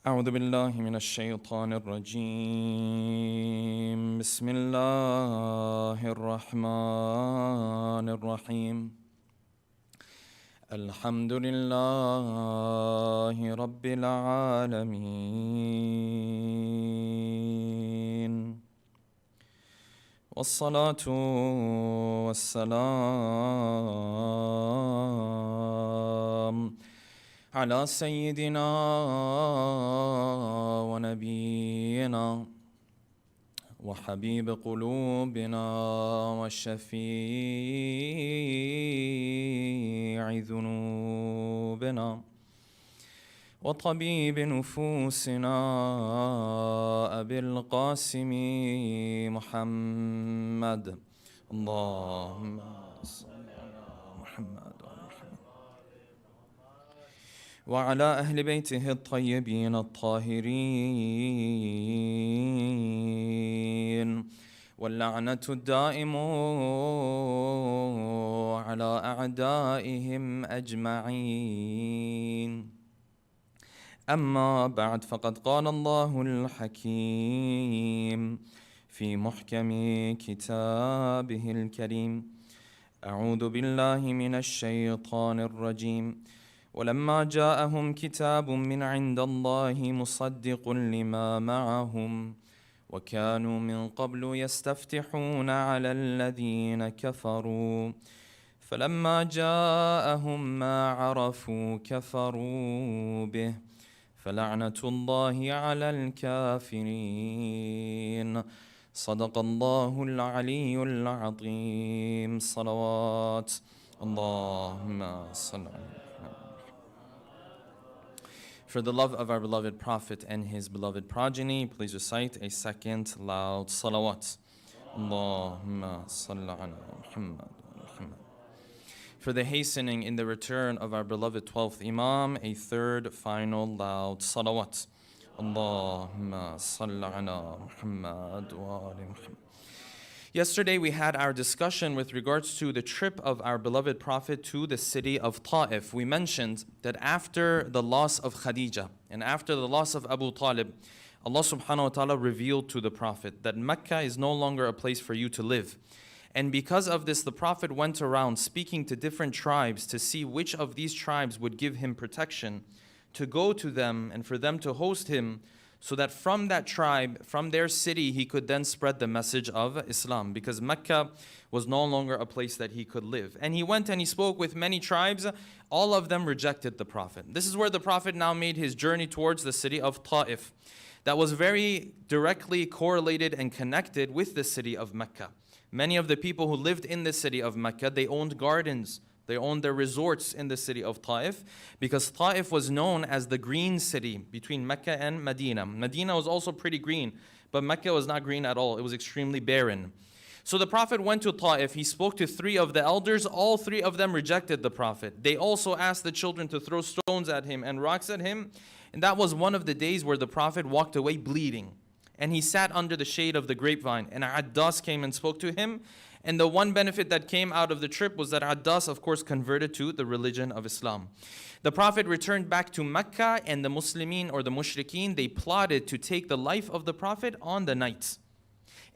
أعوذ بالله من الشيطان الرجيم بسم الله الرحمن الرحيم الحمد لله رب العالمين والصلاة والسلام على سيدنا ونبينا وحبيب قلوبنا وشفيع ذنوبنا وطبيب نفوسنا أبي القاسم محمد اللهم صل على محمد وعلى أهل بيته الطيبين الطاهرين واللعنة الدائم على أعدائهم أجمعين أما بعد فقد قال الله الحكيم في محكم كتابه الكريم أعوذ بالله من الشيطان الرجيم ولما جاءهم كتاب من عند الله مصدق لما معهم وكانوا من قبل يستفتحون على الذين كفروا فلما جاءهم ما عرفوا كفروا به فلعنة الله على الكافرين صدق الله العلي العظيم صلوات اللهم صل على For the love of our beloved Prophet and his beloved progeny, please recite a second loud salawat. Allahumma salli ala Muhammad wa Muhammad. For the hastening in the return of our beloved 12th Imam, a third final loud salawat. Allahumma salli ala Muhammad wa ali Muhammad. Yesterday we had our discussion with regards to the trip of our beloved Prophet to the city of Ta'if. We mentioned that after the loss of Khadija and after the loss of Abu Talib, Allah subhanahu wa ta'ala revealed to the Prophet that Mecca is no longer a place for you to live. And because of this, the Prophet went around speaking to different tribes to see which of these tribes would give him protection, to go to them and for them to host him, so that from that tribe, from their city, he could then spread the message of Islam, because Mecca was no longer a place that he could live. And he went and he spoke with many tribes. All of them rejected the Prophet. This is where the Prophet now made his journey towards the city of Ta'if. That was very directly correlated and connected with the city of Mecca. Many of the people who lived in the city of Mecca, they owned gardens. They owned their resorts in the city of Ta'if, because Ta'if was known as the green city between Mecca and Medina. Medina was also pretty green, but Mecca was not green at all. It was extremely barren. So the Prophet went to Ta'if. He spoke to three of the elders. All three of them rejected the Prophet. They also asked the children to throw stones at him and rocks at him. And that was one of the days where the Prophet walked away bleeding. And he sat under the shade of the grapevine. And Addas came and spoke to him. And the one benefit that came out of the trip was that Addas, of course, converted to the religion of Islam. The Prophet returned back to Mecca, and the Muslimin or the Mushrikeen, they plotted to take the life of the Prophet on the night.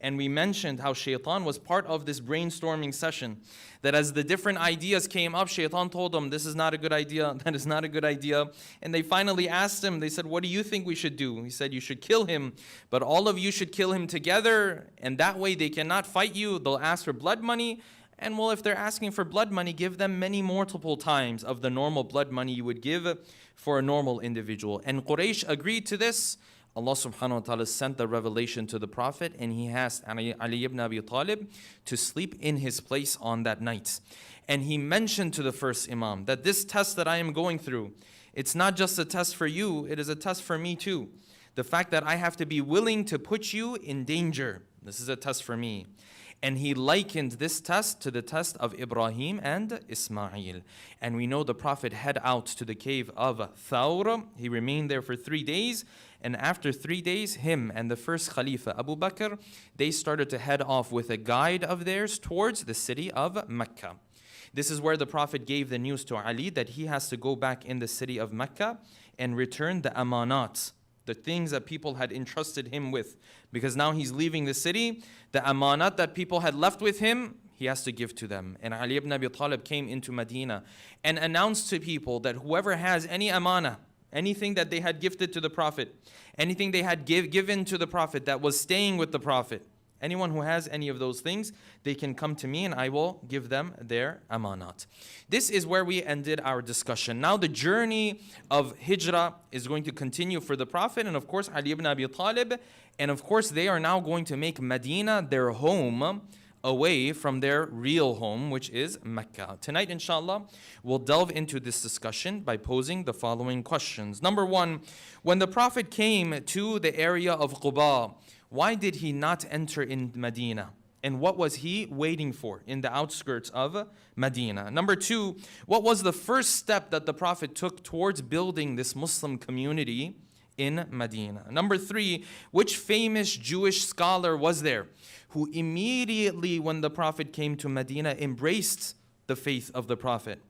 And we mentioned how Shaitan was part of this brainstorming session. That as the different ideas came up, Shaitan told them, this is not a good idea, that is not a good idea. And they finally asked him, they said, what do you think we should do? He said, you should kill him, but all of you should kill him together, and that way they cannot fight you. They'll ask for blood money. And well, if they're asking for blood money, give them many multiple times of the normal blood money you would give for a normal individual. And Quraysh agreed to this. Allah subhanahu wa ta'ala sent the revelation to the Prophet, and he asked Ali ibn Abi Talib to sleep in his place on that night. And he mentioned to the first Imam that this test that I am going through, it's not just a test for you, it is a test for me too. The fact that I have to be willing to put you in danger, this is a test for me. And he likened this test to the test of Ibrahim and Ismail. And we know the Prophet head out to the cave of Thawr. He remained there for 3 days. And after 3 days, him and the first Khalifa, Abu Bakr, they started to head off with a guide of theirs towards the city of Mecca. This is where the Prophet gave the news to Ali that he has to go back in the city of Mecca and return the amanat, the things that people had entrusted him with. Because now he's leaving the city, the amanat that people had left with him, he has to give to them. And Ali ibn Abi Talib came into Medina and announced to people that whoever has any amana, anything that they had gifted to the Prophet, anything they had given to the Prophet that was staying with the Prophet, anyone who has any of those things, they can come to me and I will give them their amanat. This is where we ended our discussion. Now the journey of hijrah is going to continue for the Prophet and of course Ali ibn Abi Talib. And of course they are now going to make Medina their home, away from their real home, which is Mecca. Tonight, inshallah, we'll delve into this discussion by posing the following questions. Number one, when the Prophet came to the area of Quba, why did he not enter in Medina? And what was he waiting for in the outskirts of Medina? Number two, what was the first step that the Prophet took towards building this Muslim community in Medina? Number three, which famous Jewish scholar was there who immediately when the Prophet came to Medina embraced the faith of the Prophet?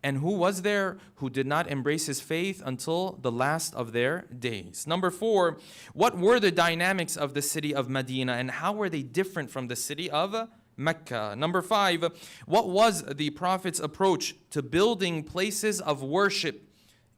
And who was there who did not embrace his faith until the last of their days? Number four, what were the dynamics of the city of Medina and how were they different from the city of Mecca? Number five, what was the Prophet's approach to building places of worship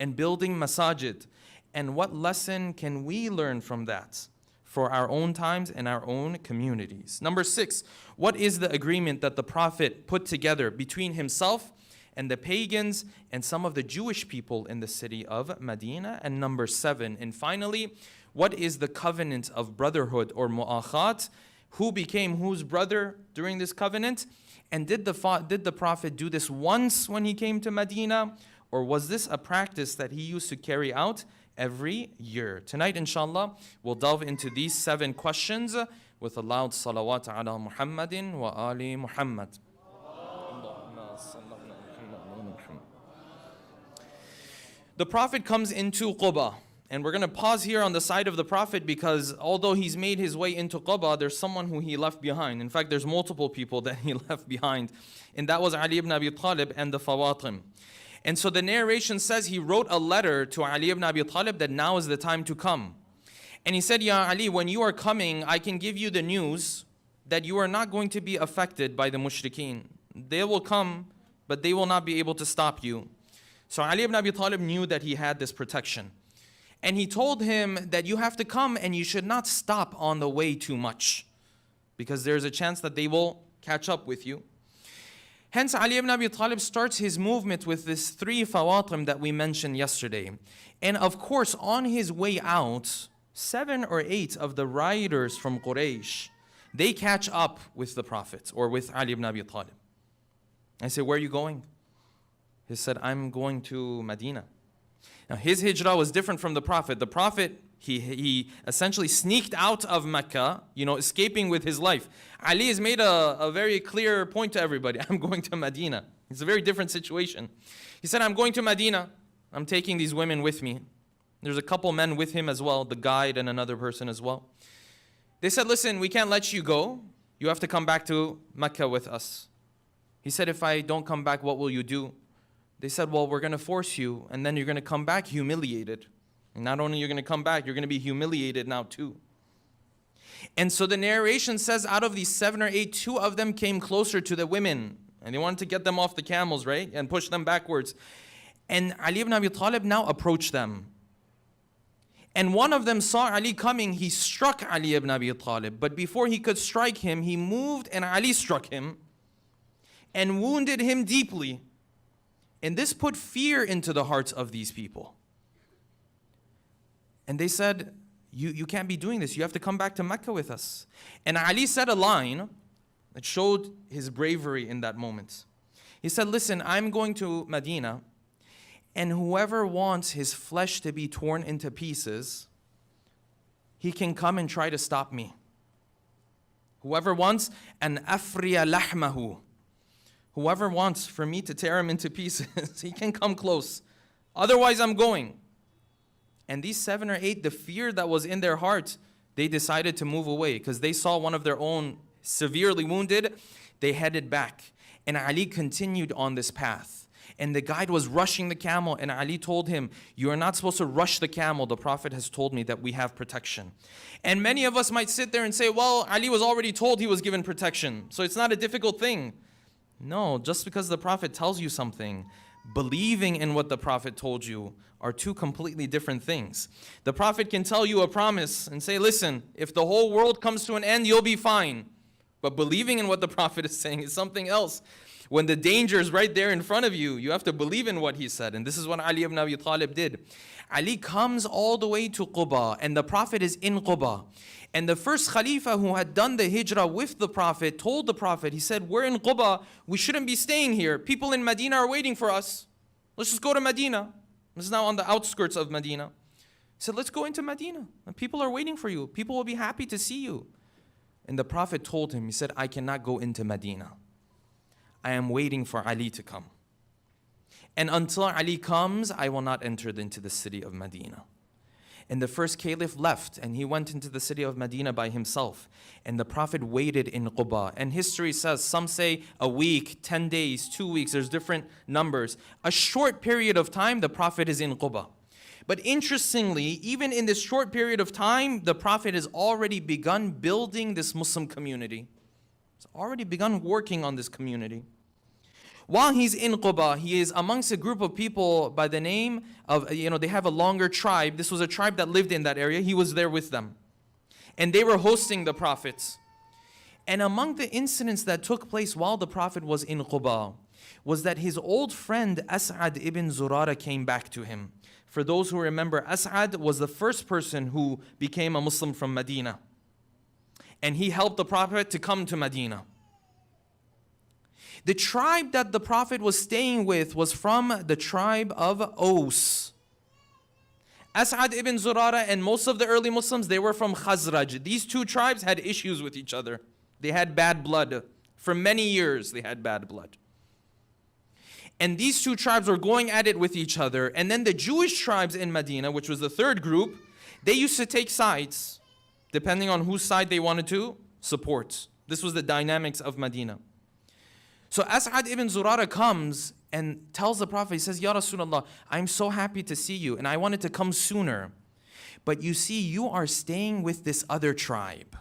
and building masajid? And what lesson can we learn from that for our own times and our own communities? Number six, what is the agreement that the Prophet put together between himself and the pagans and some of the Jewish people in the city of Medina? And number seven, and finally, what is the covenant of brotherhood or mu'akhat? Who became whose brother during this covenant? And did the Prophet do this once when he came to Medina? Or was this a practice that he used to carry out every year? Tonight, inshallah, we'll delve into these 7 questions with a loud salawat ala Muhammadin wa ali Muhammad. The Prophet comes into Quba, and we're going to pause here on the side of the Prophet because although he's made his way into Quba, there's someone who he left behind. In fact, there's multiple people that he left behind, and that was Ali ibn Abi Talib and the Fawatim. And so the narration says he wrote a letter to Ali ibn Abi Talib that now is the time to come. And he said, Ya Ali, when you are coming, I can give you the news that you are not going to be affected by the mushrikeen. They will come, but they will not be able to stop you. So Ali ibn Abi Talib knew that he had this protection. And he told him that you have to come and you should not stop on the way too much, because there's a chance that they will catch up with you. Hence, Ali ibn Abi Talib starts his movement with this 3 fawatim that we mentioned yesterday. And of course, on his way out, 7 or 8 of the riders from Quraysh, they catch up with the Prophet or with Ali ibn Abi Talib. I say, where are you going? He said, I'm going to Medina. Now, his hijrah was different from the Prophet. The Prophet, he essentially sneaked out of Mecca, escaping with his life. Ali has made a very clear point to everybody. I'm going to Medina. It's a very different situation. He said, I'm going to Medina. I'm taking these women with me. There's a couple men with him as well, the guide and another person as well. They said, listen, we can't let you go. You have to come back to Mecca with us. He said, if I don't come back, what will you do? They said, well, we're going to force you, and then you're going to come back humiliated. And not only you're going to come back, you're going to be humiliated now too. And so the narration says out of these 7 or 8, 2 of them came closer to the women. And they wanted to get them off the camels, right? And push them backwards. And Ali ibn Abi Talib now approached them. And one of them saw Ali coming. He struck Ali ibn Abi Talib. But before he could strike him, he moved and Ali struck him and wounded him deeply. And this put fear into the hearts of these people. And they said, you can't be doing this. You have to come back to Mecca with us. And Ali said a line that showed his bravery in that moment. He said, listen, I'm going to Medina, and whoever wants his flesh to be torn into pieces, he can come and try to stop me. Whoever wants an afriya lahmahu, whoever wants for me to tear him into pieces, he can come close. Otherwise, I'm going. And these 7 or 8, the fear that was in their hearts, they decided to move away because they saw one of their own severely wounded. They headed back. And Ali continued on this path. And the guide was rushing the camel, and Ali told him, you are not supposed to rush the camel. The Prophet has told me that we have protection. And many of us might sit there and say, well, Ali was already told he was given protection, so it's not a difficult thing. No, just because the Prophet tells you something, believing in what the Prophet told you are two completely different things. The Prophet can tell you a promise and say, listen, if the whole world comes to an end, you'll be fine. But believing in what the Prophet is saying is something else. When the danger is right there in front of you, you have to believe in what he said. And this is what Ali ibn Abi Talib did. Ali comes all the way to Quba, and the Prophet is in Quba. And the first Khalifa who had done the hijrah with the Prophet told the Prophet, he said, we're in Quba, we shouldn't be staying here. People in Medina are waiting for us. Let's just go to Medina. This is now on the outskirts of Medina. He said, let's go into Medina. People are waiting for you. People will be happy to see you. And the Prophet told him, he said, I cannot go into Medina. I am waiting for Ali to come. And until Ali comes, I will not enter into the city of Medina. And the first caliph left, and he went into the city of Medina by himself. And the Prophet waited in Quba. And history says, some say a week, 10 days, 2 weeks, there's different numbers. A short period of time, the Prophet is in Quba. But interestingly, even in this short period of time, the Prophet has already begun building this Muslim community. He's already begun working on this community. While he's in Quba, he is amongst a group of people by the name of, they have a longer tribe. This was a tribe that lived in that area. He was there with them. And they were hosting the prophets. And among the incidents that took place while the Prophet was in Quba was that his old friend As'ad ibn Zurara came back to him. For those who remember, As'ad was the first person who became a Muslim from Medina. And he helped the Prophet to come to Medina. The tribe that the Prophet was staying with was from the tribe of Aus. As'ad ibn Zurara and most of the early Muslims, they were from Khazraj. These two tribes had issues with each other. They had bad blood. For many years, they had bad blood. And these two tribes were going at it with each other. And then the Jewish tribes in Medina, which was the third group, they used to take sides, depending on whose side they wanted to support. This was the dynamics of Medina. So As'ad ibn Zurara comes and tells the Prophet, he says, Ya Rasulullah, I'm so happy to see you, and I wanted to come sooner. But you see, you are staying with this other tribe.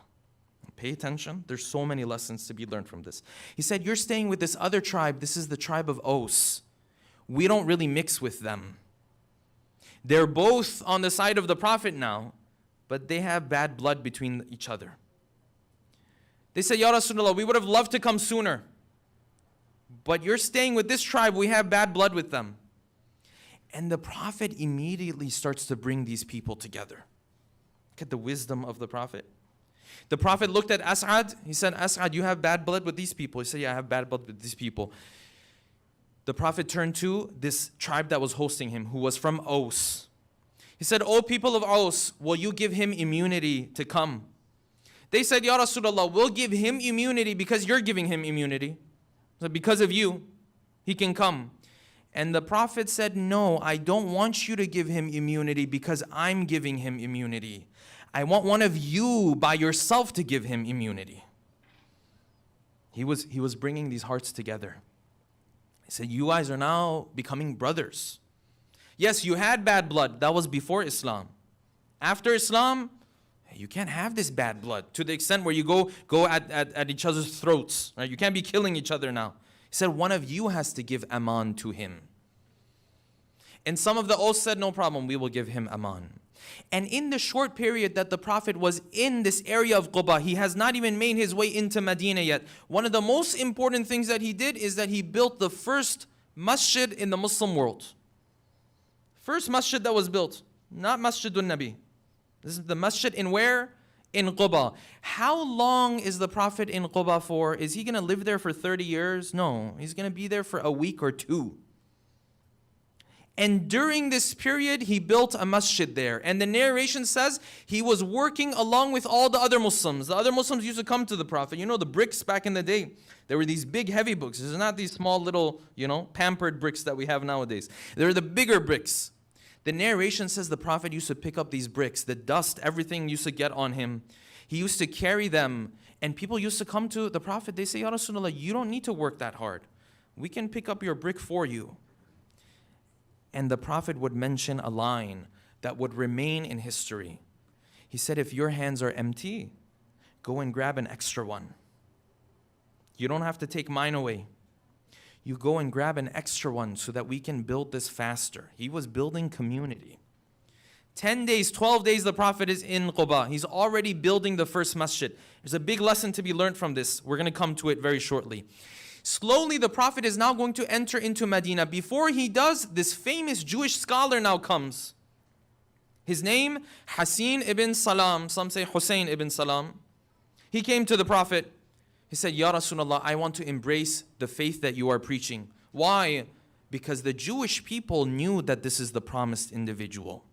Pay attention. There's so many lessons to be learned from this. He said, you're staying with this other tribe. This is the tribe of Aus. We don't really mix with them. They're both on the side of the Prophet now, but they have bad blood between each other. They said, Ya Rasulullah, we would have loved to come sooner. But you're staying with this tribe, we have bad blood with them. And the Prophet immediately starts to bring these people together. Look at the wisdom of the Prophet. The Prophet looked at As'ad. He said, As'ad, you have bad blood with these people. He said, yeah, I have bad blood with these people. The Prophet turned to this tribe that was hosting him, who was from Aus. He said, O people of Aus, will you give him immunity to come? They said, Ya Rasulullah, we'll give him immunity because you're giving him immunity. So because of you, he can come. And the Prophet said, no, I don't want you to give him immunity because I'm giving him immunity. I want one of you by yourself to give him immunity. He was bringing these hearts together. He said, you guys are now becoming brothers. Yes, you had bad blood. That was before Islam. After Islam, you can't have this bad blood to the extent where you go at each other's throats. Right? You can't be killing each other now. He said, one of you has to give aman to him. And some of the Aus said, no problem, we will give him aman. And in the short period that the Prophet was in this area of Quba, he has not even made his way into Medina yet. One of the most important things that he did is that he built the first masjid in the Muslim world. First masjid that was built, not Masjidun Nabi. This is the masjid in where? In Quba. How long is the Prophet in Quba for? Is he going to live there for 30 years? No, he's going to be there for a week or two. And during this period, he built a masjid there. And the narration says he was working along with all the other Muslims. The other Muslims used to come to the Prophet. You know, the bricks back in the day, there were these big heavy bricks. These are not these small little, pampered bricks that we have nowadays. They're the bigger bricks. The narration says the Prophet used to pick up these bricks, the dust, everything used to get on him. He used to carry them, and people used to come to the Prophet. They say, Ya Rasulullah, you don't need to work that hard. We can pick up your brick for you. And the Prophet would mention a line that would remain in history. He said, if your hands are empty, go and grab an extra one. You don't have to take mine away. You go and grab an extra one so that we can build this faster. He was building community. 10 days, 12 days the Prophet is in Quba. He's already building the first masjid. There's a big lesson to be learned from this. We're going to come to it very shortly. Slowly the Prophet is now going to enter into Medina. Before he does, this famous Jewish scholar now comes. His name, Hasin ibn Salam. Some say Hussein ibn Salam. He came to the Prophet. He said, Ya Rasulullah, I want to embrace the faith that you are preaching. Why? Because the Jewish people knew that this is the promised individual.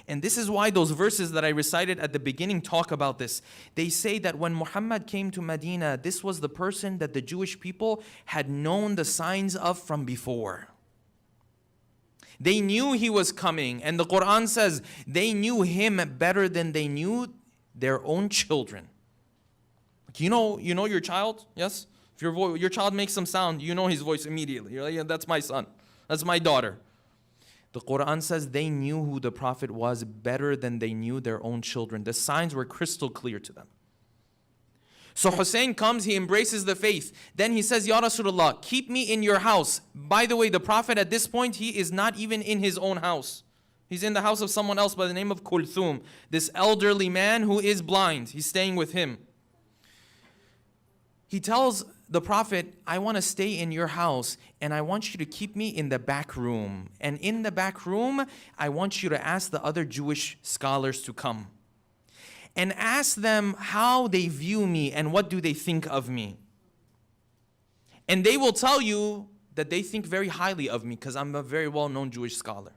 And this is why those verses that I recited at the beginning talk about this. They say that when Muhammad came to Medina, this was the person that the Jewish people had known the signs of from before. They knew he was coming. And the Quran says they knew him better than they knew their own children. You know your child, yes? If your child makes some sound, you know his voice immediately. You're like, yeah, that's my son. That's my daughter. The Quran says they knew who the Prophet was better than they knew their own children. The signs were crystal clear to them. So Hussein comes, he embraces the faith. Then he says, Ya Rasulullah, keep me in your house. By the way, the Prophet at this point, he is not even in his own house. He's in the house of someone else by the name of Kulthum, this elderly man who is blind. He's staying with him. He tells the Prophet, I want to stay in your house and I want you to keep me in the back room. And in the back room, I want you to ask the other Jewish scholars to come. And ask them how they view me and what do they think of me. And they will tell you that they think very highly of me because I'm a very well-known Jewish scholar.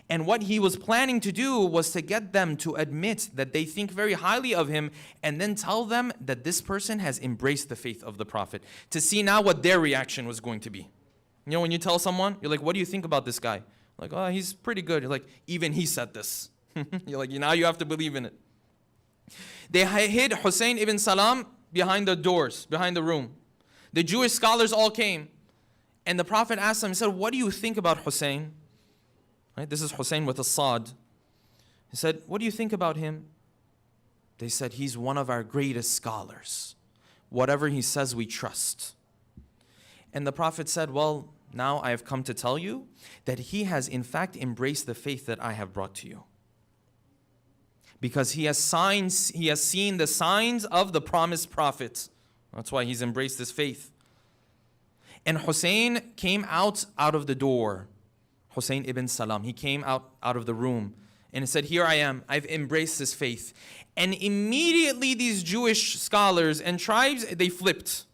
And what he was planning to do was to get them to admit that they think very highly of him and then tell them that this person has embraced the faith of the Prophet, to see now what their reaction was going to be. You know, when you tell someone, you're like, what do you think about this guy? Like, oh, he's pretty good. You're like, even he said this. You're like, now you have to believe in it. They hid Hussein ibn Salam behind the doors, behind the room. The Jewish scholars all came. And the Prophet asked them, he said, what do you think about Hussein? Right? This is Hussein with a Sad. He said, what do you think about him? They said, he's one of our greatest scholars. Whatever he says, we trust. And the Prophet said, well, now I have come to tell you that he has in fact embraced the faith that I have brought to you. Because he has seen the signs of the promised prophet. That's why he's embraced this faith. And Hussein came out of the door. Hussein ibn Salam, he came out of the room and he said, here I am, I've embraced this faith. And immediately these Jewish scholars and tribes, they flipped.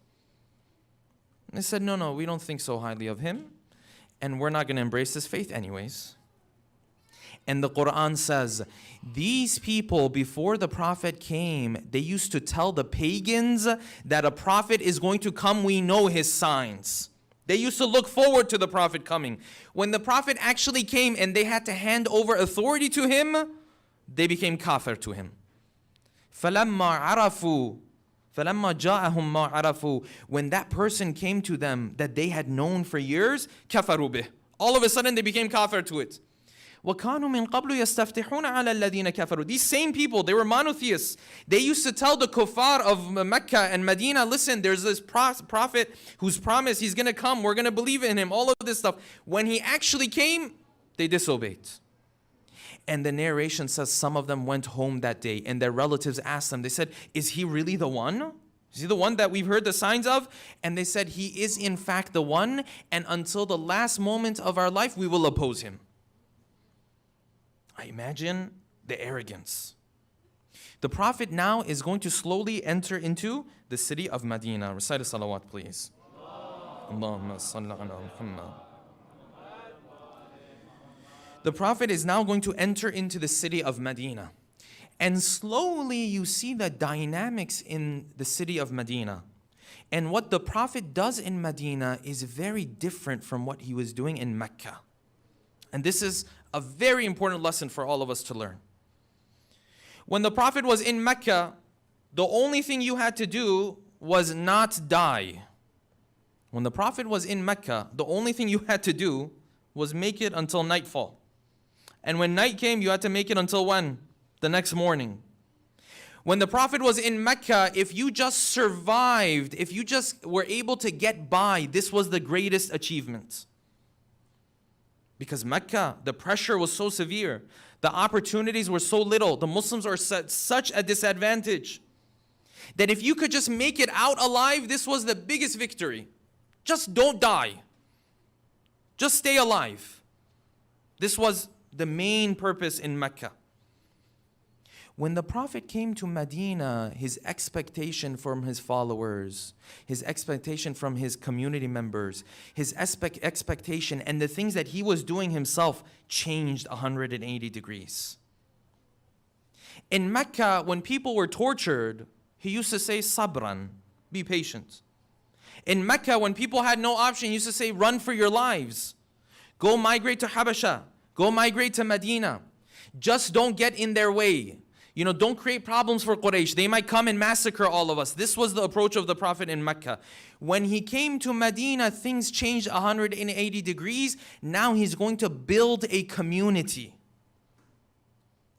They said, no, we don't think so highly of him and we're not going to embrace this faith anyways. And the Quran says, these people before the Prophet came, they used to tell the pagans that a Prophet is going to come, we know his signs. They used to look forward to the Prophet coming. When the Prophet actually came and they had to hand over authority to him, they became kafir to him. فَلَمَّا جَاءَهُمْ مَا عَرَفُوا, when that person came to them that they had known for years, كَفَرُوا بِهِ, all of a sudden they became kafir to it. وَكَانُوا مِن قَبْلُ يَسْتَفْتِحُونَ عَلَى الَّذِينَ كَفَرُوا. These same people, they were monotheists. They used to tell the kuffar of Mecca and Medina, listen, there's this prophet who's promised he's going to come. We're going to believe in him. All of this stuff. When he actually came, they disobeyed. And the narration says some of them went home that day and their relatives asked them, they said, is he really the one? Is he the one that we've heard the signs of? And they said, he is in fact the one, and until the last moment of our life, we will oppose him. I imagine the arrogance. The Prophet now is going to slowly enter into the city of Medina. Recite a salawat, please. Allahumma salli ala Muhammad. The Prophet is now going to enter into the city of Medina. And slowly you see the dynamics in the city of Medina. And what the Prophet does in Medina is very different from what he was doing in Mecca. And this is a very important lesson for all of us to learn. When the Prophet was in Mecca, the only thing you had to do was not die. When the Prophet was in Mecca, the only thing you had to do was make it until nightfall. And when night came, you had to make it until when? The next morning. When the Prophet was in Mecca, if you just survived, if you just were able to get by, this was the greatest achievement. Because Mecca, the pressure was so severe. The opportunities were so little. The Muslims are at such a disadvantage that if you could just make it out alive, this was the biggest victory. Just don't die. Just stay alive. This was the main purpose in Mecca. When the Prophet came to Medina, his expectation from his followers, his expectation from his community members, his expectation and the things that he was doing himself changed 180 degrees. In Mecca, when people were tortured, he used to say, sabran, be patient. In Mecca, when people had no option, he used to say, run for your lives. Go migrate to Habasha. Go migrate to Medina. Just don't get in their way. Don't create problems for Quraysh. They might come and massacre all of us. This was the approach of the Prophet in Mecca. When he came to Medina, things changed 180 degrees. Now he's going to build a community.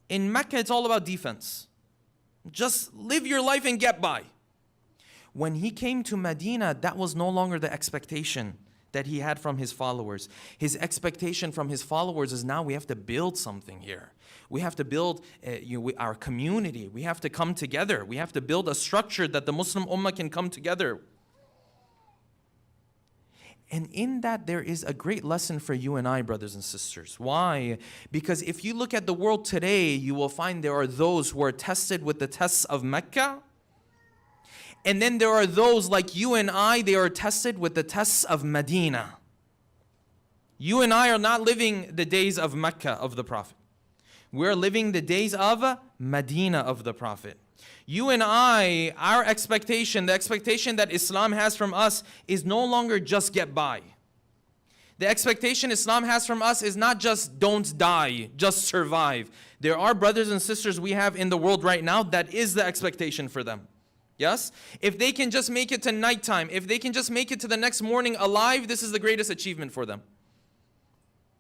In Mecca, it's all about defense. Just live your life and get by. When he came to Medina, that was no longer the expectation that he had from his followers. His expectation from his followers is now we have to build something here. We have to build our community. We have to come together. We have to build a structure that the Muslim Ummah can come together. And in that, there is a great lesson for you and I, brothers and sisters. Why? Because if you look at the world today, you will find there are those who are tested with the tests of Mecca. And then there are those like you and I, they are tested with the tests of Medina. You and I are not living the days of Mecca of the Prophet. We're living the days of Medina of the Prophet. You and I, our expectation, the expectation that Islam has from us is no longer just get by. The expectation Islam has from us is not just don't die, just survive. There are brothers and sisters we have in the world right now that is the expectation for them. Yes? If they can just make it to nighttime, if they can just make it to the next morning alive, this is the greatest achievement for them.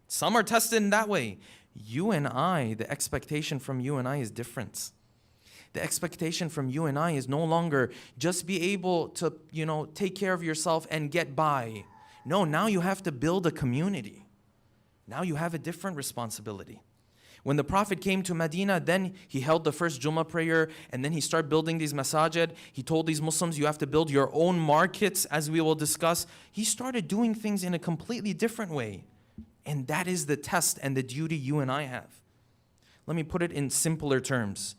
Some are tested in that way. You and I, the expectation from you and I is different. The expectation from you and I is no longer just be able to, take care of yourself and get by. No, now you have to build a community. Now you have a different responsibility. When the Prophet came to Medina, then he held the first Jummah prayer, and then he started building these masajid. He told these Muslims, you have to build your own markets, as we will discuss. He started doing things in a completely different way. And that is the test and the duty you and I have. Let me put it in simpler terms.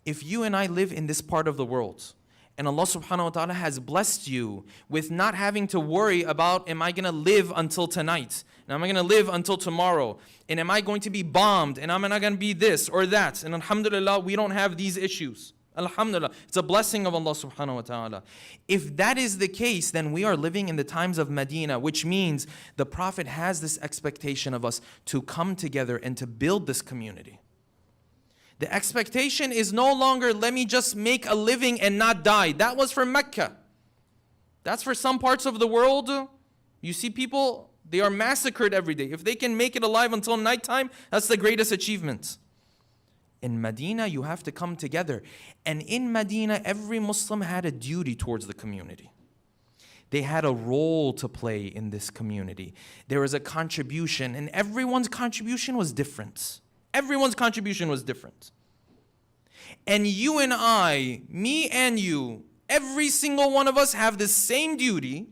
If you and I live in this part of the world, and Allah subhanahu wa ta'ala has blessed you with not having to worry about, am I going to live until tonight? And am I going to live until tomorrow? And am I going to be bombed? And am I not going to be this or that? And alhamdulillah, we don't have these issues. Alhamdulillah, it's a blessing of Allah subhanahu wa ta'ala. If that is the case, then we are living in the times of Medina, which means the Prophet has this expectation of us to come together and to build this community. The expectation is no longer, let me just make a living and not die. That was for Mecca. That's for some parts of the world. You see people, they are massacred every day. If they can make it alive until nighttime, that's the greatest achievement. In Medina, you have to come together. And in Medina, every Muslim had a duty towards the community. They had a role to play in this community. There was a contribution, and everyone's contribution was different. Everyone's contribution was different. And you and I, me and you, every single one of us have the same duty,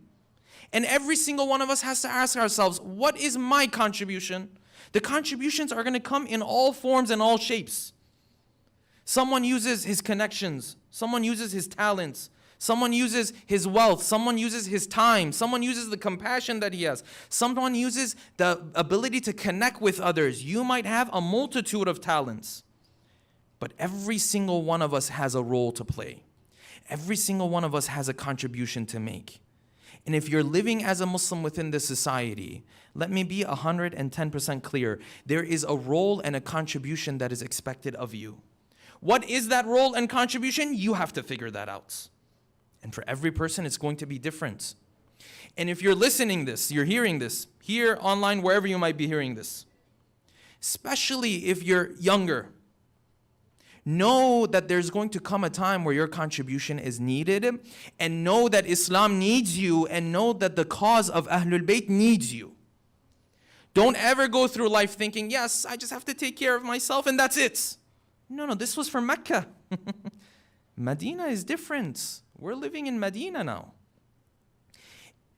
and every single one of us has to ask ourselves, what is my contribution? The contributions are going to come in all forms and all shapes. Someone uses his connections. Someone uses his talents. Someone uses his wealth. Someone uses his time. Someone uses the compassion that he has. Someone uses the ability to connect with others. You might have a multitude of talents, but every single one of us has a role to play. Every single one of us has a contribution to make. And if you're living as a Muslim within this society, let me be 110% clear. There is a role and a contribution that is expected of you. What is that role and contribution? You have to figure that out. And for every person, it's going to be different. And if you're listening this, you're hearing this, here, online, wherever you might be hearing this, especially if you're younger, know that there's going to come a time where your contribution is needed, and know that Islam needs you, and know that the cause of Ahlul Bayt needs you. Don't ever go through life thinking, yes, I just have to take care of myself and that's it. No, this was for Mecca. Medina is different. We're living in Medina now.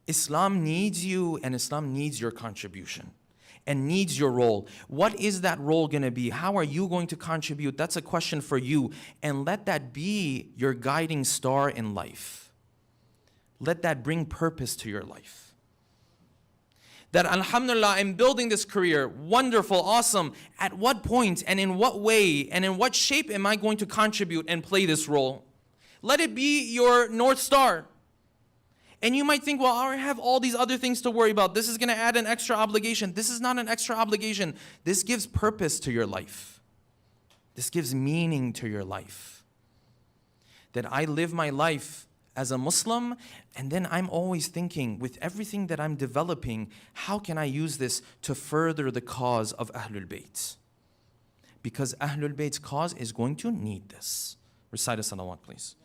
Islam needs you, and Islam needs your contribution and needs your role. What is that role going to be? How are you going to contribute? That's a question for you. And let that be your guiding star in life. Let that bring purpose to your life. That alhamdulillah, I'm building this career. Wonderful, awesome. At what point and in what way and in what shape am I going to contribute and play this role? Let it be your North Star. And you might think, well, I have all these other things to worry about. This is going to add an extra obligation. This is not an extra obligation. This gives purpose to your life. This gives meaning to your life. That I live my life as a Muslim, and then I'm always thinking, with everything that I'm developing, how can I use this to further the cause of Ahlul Bayt? Because Ahlul Bayt's cause is going to need this. Recite a salawat, please.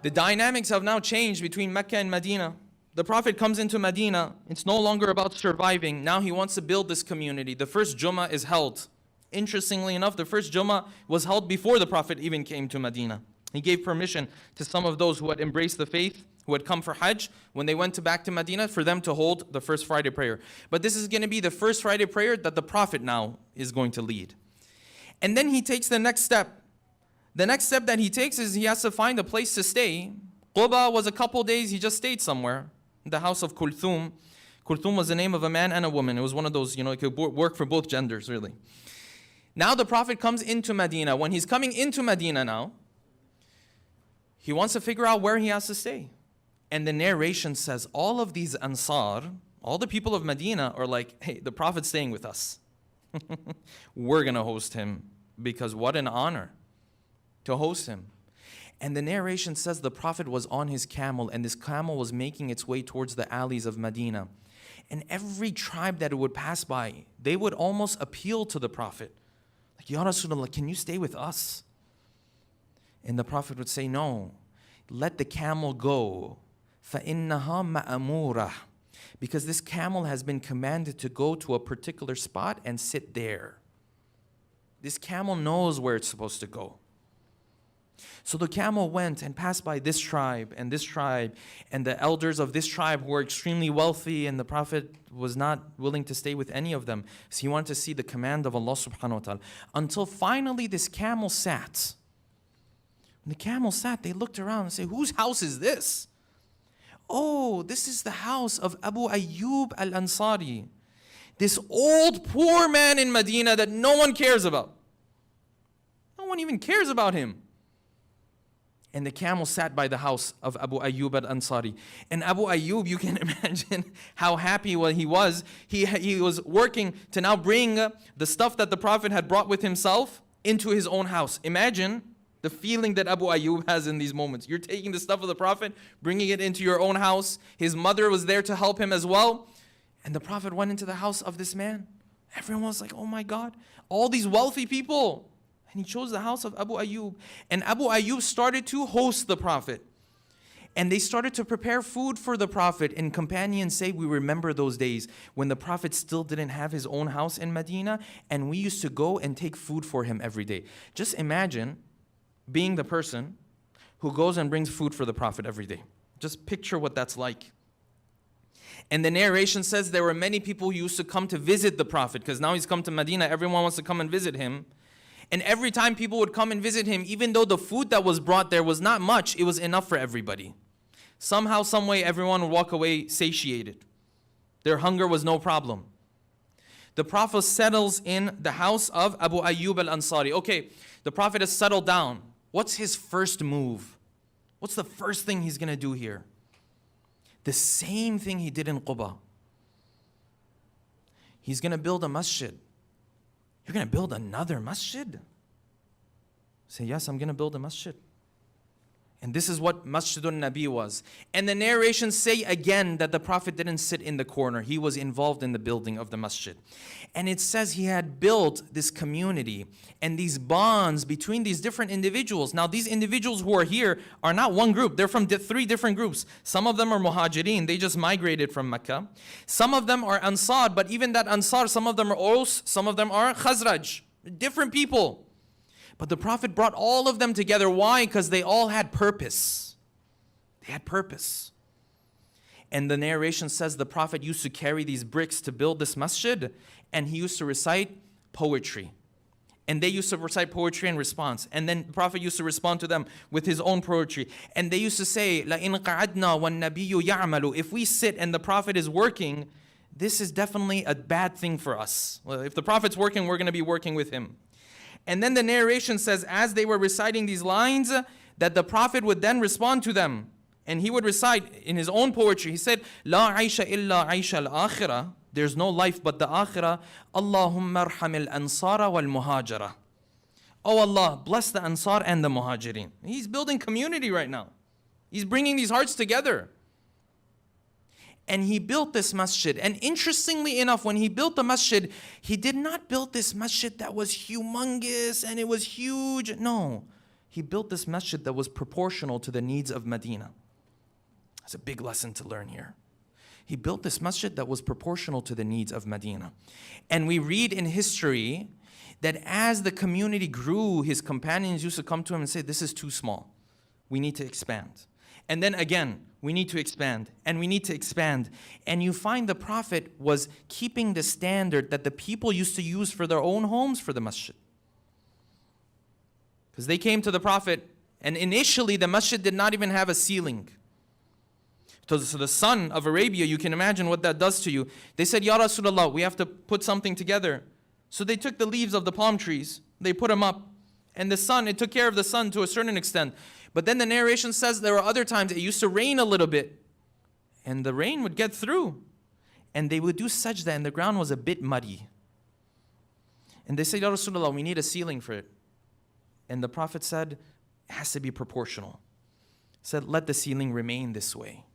The dynamics have now changed between Mecca and Medina. The Prophet comes into Medina. It's no longer about surviving. Now he wants to build this community. The first Jummah is held. Interestingly enough, the first Jummah was held before the Prophet even came to Medina. He gave permission to some of those who had embraced the faith, who had come for Hajj, when they went back to Medina, for them to hold the first Friday prayer. But this is going to be the first Friday prayer that the Prophet now is going to lead. And then he takes the next step. The next step that he takes is he has to find a place to stay. Quba was a couple days, he just stayed somewhere. In the house of Kulthum. Kulthum was the name of a man and a woman. It was one of those, it could work for both genders, really. Now the Prophet comes into Medina. When he's coming into Medina now, he wants to figure out where he has to stay. And the narration says all of these Ansar, all the people of Medina are like, hey, the Prophet's staying with us. We're going to host him, because what an honor to host him. And the narration says the Prophet was on his camel, and this camel was making its way towards the alleys of Medina. And every tribe that it would pass by, they would almost appeal to the Prophet. Like, Ya Rasulullah, can you stay with us? And the Prophet would say, no, let the camel go. فَإِنَّهَا مَأْمُورَةٌ. Because this camel has been commanded to go to a particular spot and sit there. This camel knows where it's supposed to go. So the camel went and passed by this tribe, and the elders of this tribe who were extremely wealthy, and the Prophet was not willing to stay with any of them. So he wanted to see the command of Allah subhanahu wa ta'ala. Until finally this camel sat. When the camel sat, they looked around and said, whose house is this? Oh, this is the house of Abu Ayyub al-Ansari. This old poor man in Medina that no one cares about. No one even cares about him. And the camel sat by the house of Abu Ayyub al-Ansari. And Abu Ayyub, you can imagine how happy he was. He was working to now bring the stuff that the Prophet had brought with himself into his own house. Imagine the feeling that Abu Ayyub has in these moments. You're taking the stuff of the Prophet, bringing it into your own house. His mother was there to help him as well. And the Prophet went into the house of this man. Everyone was like, oh my God, all these wealthy people. And he chose the house of Abu Ayyub. And Abu Ayyub started to host the Prophet. And they started to prepare food for the Prophet. And companions say, we remember those days when the Prophet still didn't have his own house in Medina. And we used to go and take food for him every day. Just imagine being the person who goes and brings food for the Prophet every day. Just picture what that's like. And the narration says there were many people who used to come to visit the Prophet, because now he's come to Medina, everyone wants to come and visit him. And every time people would come and visit him, even though the food that was brought there was not much, it was enough for everybody. Somehow, some way, everyone would walk away satiated. Their hunger was no problem. The Prophet settles in the house of Abu Ayyub al-Ansari. Okay, the Prophet has settled down. What's his first move? What's the first thing he's going to do here? The same thing he did in Quba. He's going to build a masjid. You're going to build another masjid? Say, yes, I'm going to build a masjid. And this is what Masjidun Nabi was. And the narrations say again that the Prophet didn't sit in the corner. He was involved in the building of the masjid. And it says he had built this community and these bonds between these different individuals. Now these individuals who are here are not one group. They're from three different groups. Some of them are Muhajirin. They just migrated from Mecca. Some of them are Ansar. But even that Ansar, some of them are Aus. Some of them are Khazraj. Different people. But the Prophet brought all of them together. Why? Because they all had purpose. They had purpose. And the narration says the Prophet used to carry these bricks to build this masjid, and he used to recite poetry. And they used to recite poetry in response. And then the Prophet used to respond to them with his own poetry. And they used to say, لَإِنْ قَعَدْنَا وَالنَّبِيُّ يَعْمَلُ. If we sit and the Prophet is working, this is definitely a bad thing for us. Well, if the Prophet's working, we're going to be working with him. And then the narration says, as they were reciting these lines, that the Prophet would then respond to them. And he would recite in his own poetry. He said, لا عيش إلا عيش الآخرة. There's no life but the akhirah. Allahumma arham al-ansara wal-muhajara. Oh Allah, bless the Ansar and the Muhajirin. He's building community right now. He's bringing these hearts together. And he built this masjid. And interestingly enough, when he built the masjid, he did not build this masjid that was humongous and it was huge. No, he built this masjid that was proportional to the needs of Medina. That's a big lesson to learn here. He built this masjid that was proportional to the needs of Medina. And we read in history that as the community grew, his companions used to come to him and say, this is too small. We need to expand. And then again, we need to expand, and we need to expand. And you find the Prophet was keeping the standard that the people used to use for their own homes for the masjid. Because they came to the Prophet, and initially the masjid did not even have a ceiling. So the sun of Arabia, you can imagine what that does to you. They said, Ya Rasulullah, we have to put something together. So they took the leaves of the palm trees, they put them up, and the sun, it took care of the sun to a certain extent. But then the narration says there were other times it used to rain a little bit, and the rain would get through, and they would do sajda, and the ground was a bit muddy. And they said, Ya Rasulullah, we need a ceiling for it. And the Prophet said, it has to be proportional. He said, let the ceiling remain this way.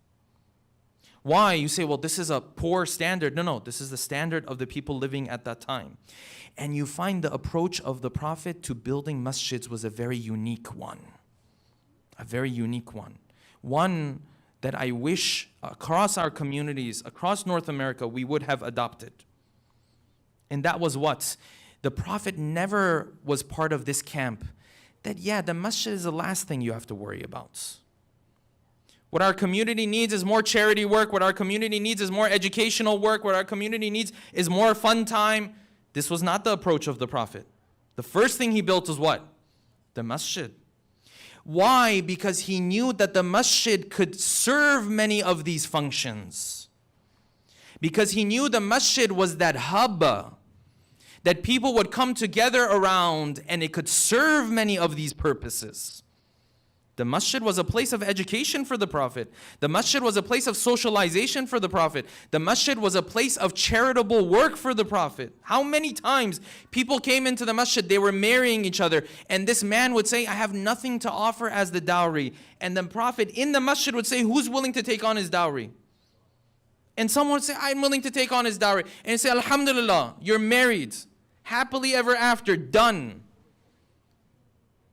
Why? You say, well, this is a poor standard. No, this is the standard of the people living at that time. And you find the approach of the Prophet to building masjids was a very unique one. A very unique one. One that I wish across our communities, across North America, we would have adopted. And that was what? The Prophet never was part of this camp. That, yeah, the masjid is the last thing you have to worry about. What our community needs is more charity work. What our community needs is more educational work. What our community needs is more fun time. This was not the approach of the Prophet. The first thing he built was what? The masjid. Why? Because he knew that the masjid could serve many of these functions. Because he knew the masjid was that hub that people would come together around and it could serve many of these purposes. The masjid was a place of education for the Prophet. The masjid was a place of socialization for the Prophet. The masjid was a place of charitable work for the Prophet. How many times people came into the masjid, they were marrying each other, and this man would say, I have nothing to offer as the dowry. And the Prophet in the masjid would say, who's willing to take on his dowry? And someone would say, I'm willing to take on his dowry. And he'd say, Alhamdulillah, you're married. Happily ever after, done.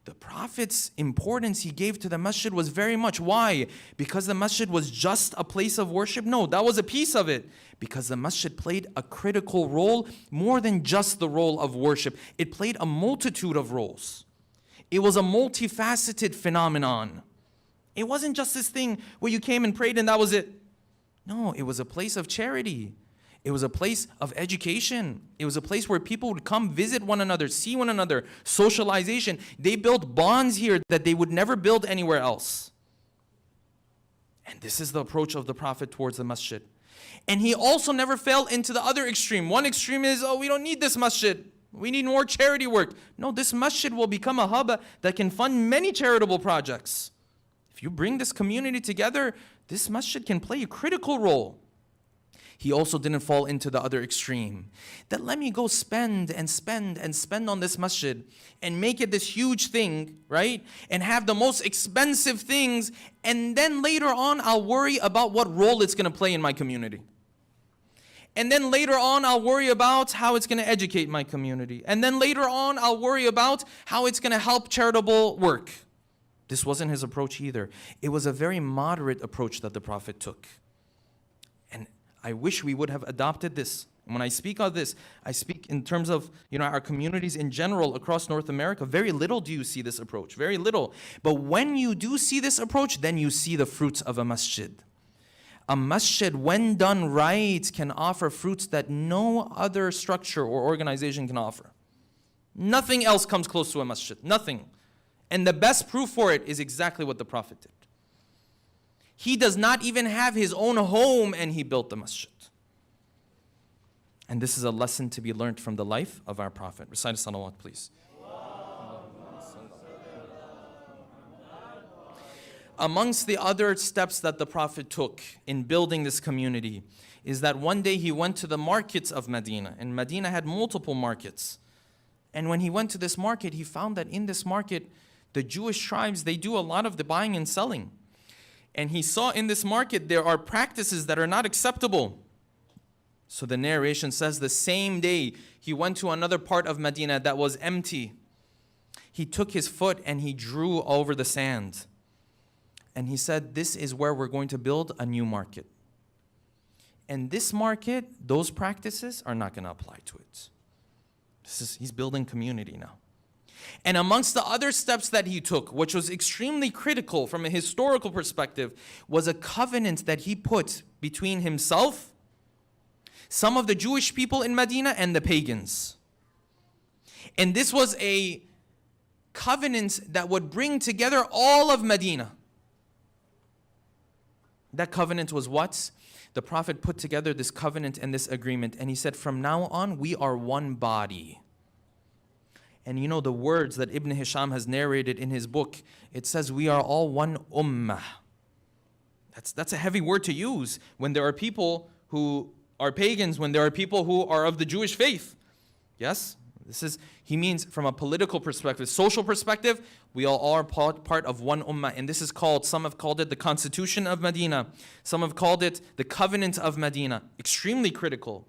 The Prophet's importance he gave to the masjid was very much. Why? Because the masjid was just a place of worship? No, that was a piece of it. Because the masjid played a critical role, more than just the role of worship. It played a multitude of roles. It was a multifaceted phenomenon. It wasn't just this thing where you came and prayed and that was it. No, it was a place of charity. It was a place of education. It was a place where people would come visit one another, see one another, socialization. They built bonds here that they would never build anywhere else. And this is the approach of the Prophet towards the masjid. And he also never fell into the other extreme. One extreme is, oh, we don't need this masjid. We need more charity work. No, this masjid will become a hub that can fund many charitable projects. If you bring this community together, this masjid can play a critical role. he also didn't fall into the other extreme. That let me go spend and spend and spend on this masjid and make it this huge thing, right? And have the most expensive things, and then later on I'll worry about what role it's going to play in my community. And then later on I'll worry about how it's going to educate my community. And then later on I'll worry about how it's going to help charitable work. This wasn't his approach either. It was a very moderate approach that the Prophet took. And I wish we would have adopted this. When I speak of this, I speak in terms of our communities in general across North America. Very little do you see this approach, very little. But when you do see this approach, then you see the fruits of a masjid. A masjid, when done right, can offer fruits that no other structure or organization can offer. Nothing else comes close to a masjid, nothing. And the best proof for it is exactly what the Prophet did. He does not even have his own home, and he built the masjid. And this is a lesson to be learned from the life of our Prophet. Recite a salawat, please. Amongst the other steps that the Prophet took in building this community is that one day he went to the markets of Medina. And Medina had multiple markets. And when he went to this market, he found that in this market, the Jewish tribes, they do a lot of the buying and selling. And he saw in this market there are practices that are not acceptable. So the narration says the same day he went to another part of Medina that was empty. He took his foot and he drew over the sand. And he said, this is where we're going to build a new market. And this market, those practices are not going to apply to it. He's building community now. And amongst the other steps that he took, which was extremely critical from a historical perspective, was a covenant that he put between himself, some of the Jewish people in Medina, and the pagans. And this was a covenant that would bring together all of Medina. That covenant was what? The Prophet put together this covenant and this agreement, and he said, from now on, we are one body. And you know the words that Ibn Hisham has narrated in his book, it says we are all one ummah. That's a heavy word to use when there are people who are pagans, when there are people who are of the Jewish faith. Yes? He means from a political perspective, social perspective, we all are part of one ummah. And this is called, some have called it the Constitution of Medina. Some have called it the Covenant of Medina. Extremely critical.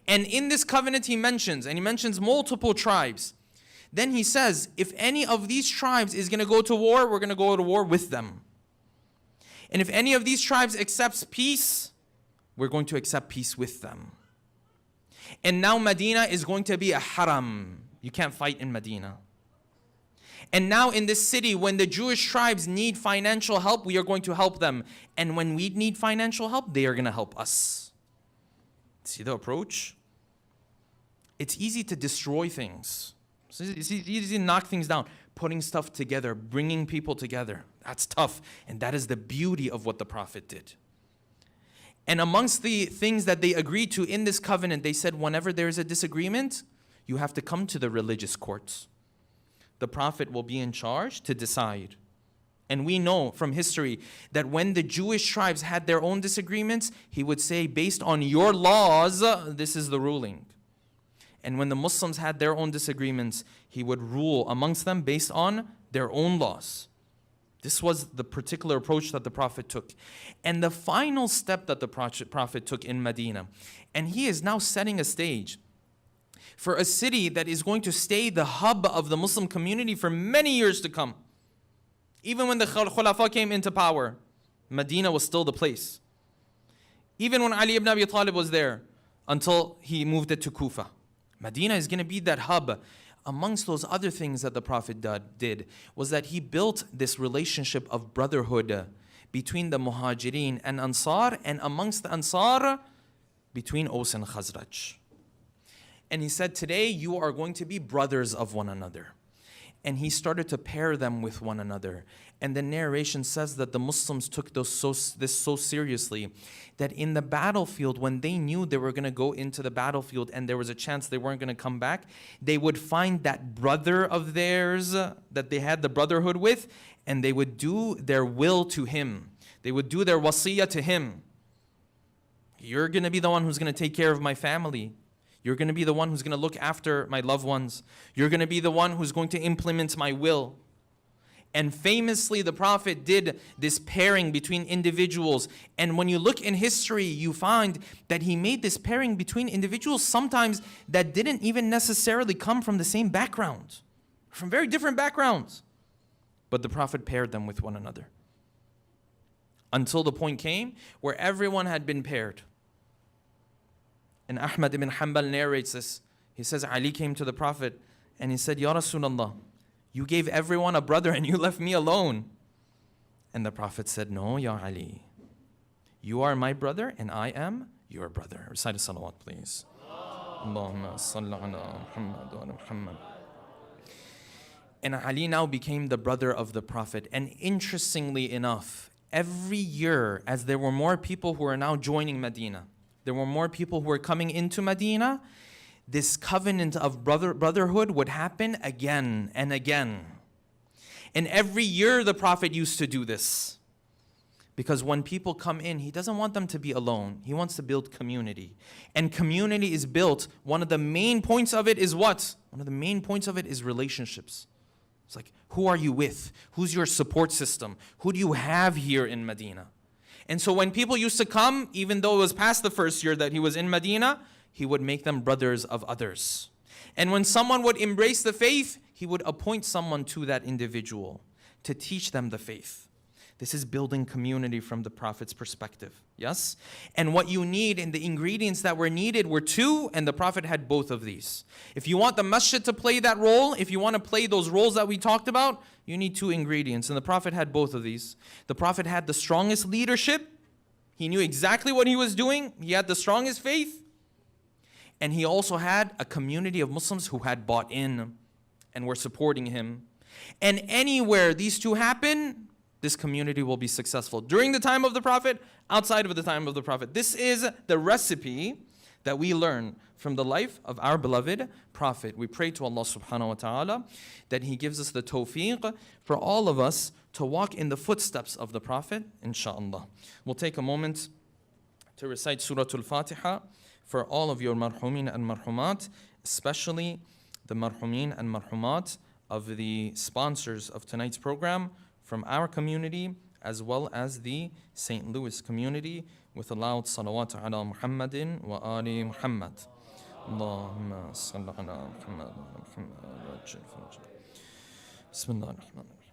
And in this covenant he mentions multiple tribes. Then he says, if any of these tribes is going to go to war, we're going to go to war with them. And if any of these tribes accepts peace, we're going to accept peace with them. And now Medina is going to be a haram. You can't fight in Medina. And now in this city, when the Jewish tribes need financial help, we are going to help them. And when we need financial help, they are going to help us. See the approach? It's easy to destroy things. It's easy to knock things down. Putting stuff together, bringing people together. That's tough. And that is the beauty of what the Prophet did. And amongst the things that they agreed to in this covenant, they said whenever there is a disagreement, you have to come to the religious courts. The Prophet will be in charge to decide. And we know from history that when the Jewish tribes had their own disagreements, he would say, based on your laws, this is the ruling. And when the Muslims had their own disagreements, he would rule amongst them based on their own laws. This was the particular approach that the Prophet took. And the final step that the Prophet took in Medina, and he is now setting a stage for a city that is going to stay the hub of the Muslim community for many years to come. Even when the Khulafa came into power, Medina was still the place. Even when Ali ibn Abi Talib was there, until he moved it to Kufa. Medina is going to be that hub. Amongst those other things that the Prophet did was that he built this relationship of brotherhood between the Muhajirin and Ansar, and amongst the Ansar, between Aus and Khazraj. And he said, today you are going to be brothers of one another. And he started to pair them with one another. And the narration says that the Muslims took this so seriously that in the battlefield, when they knew they were going to go into the battlefield and there was a chance they weren't going to come back, they would find that brother of theirs that they had the brotherhood with, and they would do their will to him. They would do their wasiyah to him. you're going to be the one who's going to take care of my family. You're going to be the one who's going to look after my loved ones. You're going to be the one who's going to implement my will. And famously, the Prophet did this pairing between individuals. And when you look in history, you find that he made this pairing between individuals sometimes that didn't even necessarily come from the same background, from very different backgrounds. But the Prophet paired them with one another. Until the point came where everyone had been paired. And Ahmad ibn Hanbal narrates this. He says, Ali came to the Prophet and he said, Ya Rasulullah, you gave everyone a brother and you left me alone. And the Prophet said, no, Ya Ali. You are my brother and I am your brother. Recite a salawat, please. Allahumma salli ala Muhammad wa ala Muhammad. And Ali now became the brother of the Prophet. And interestingly enough, every year, as there were more people who are now joining Medina, there were more people who were coming into Medina, this covenant of brotherhood would happen again and again. And every year the Prophet used to do this. Because when people come in, he doesn't want them to be alone. He wants to build community. And community is built, one of the main points of it is what? One of the main points of it is relationships. It's like, who are you with? Who's your support system? Who do you have here in Medina? And so when people used to come, even though it was past the first year that he was in Medina, he would make them brothers of others. And when someone would embrace the faith, he would appoint someone to that individual to teach them the faith. This is building community from the Prophet's perspective. Yes? And what you need and the ingredients that were needed were two, and the Prophet had both of these. If you want the masjid to play that role, if you want to play those roles that we talked about, you need two ingredients. And the Prophet had both of these. The Prophet had the strongest leadership. He knew exactly what he was doing. He had the strongest faith. And he also had a community of Muslims who had bought in and were supporting him. And anywhere these two happen, this community will be successful. During the time of the Prophet, outside of the time of the Prophet. This is the recipe that we learn from the life of our beloved Prophet. We pray to Allah subhanahu wa ta'ala that He gives us the tawfiq for all of us to walk in the footsteps of the Prophet, inshaAllah. We'll take a moment to recite Suratul Fatiha for all of your marhumin and marhumat, especially the marhumin and marhumat of the sponsors of tonight's program from our community as well as the St. Louis community, with a loud salawat ala Muhammadin wa ali Muhammad. Allahumma salli ala Muhammad wa ala Muhammad. Bismillah ar-Rahman ar-Rahim.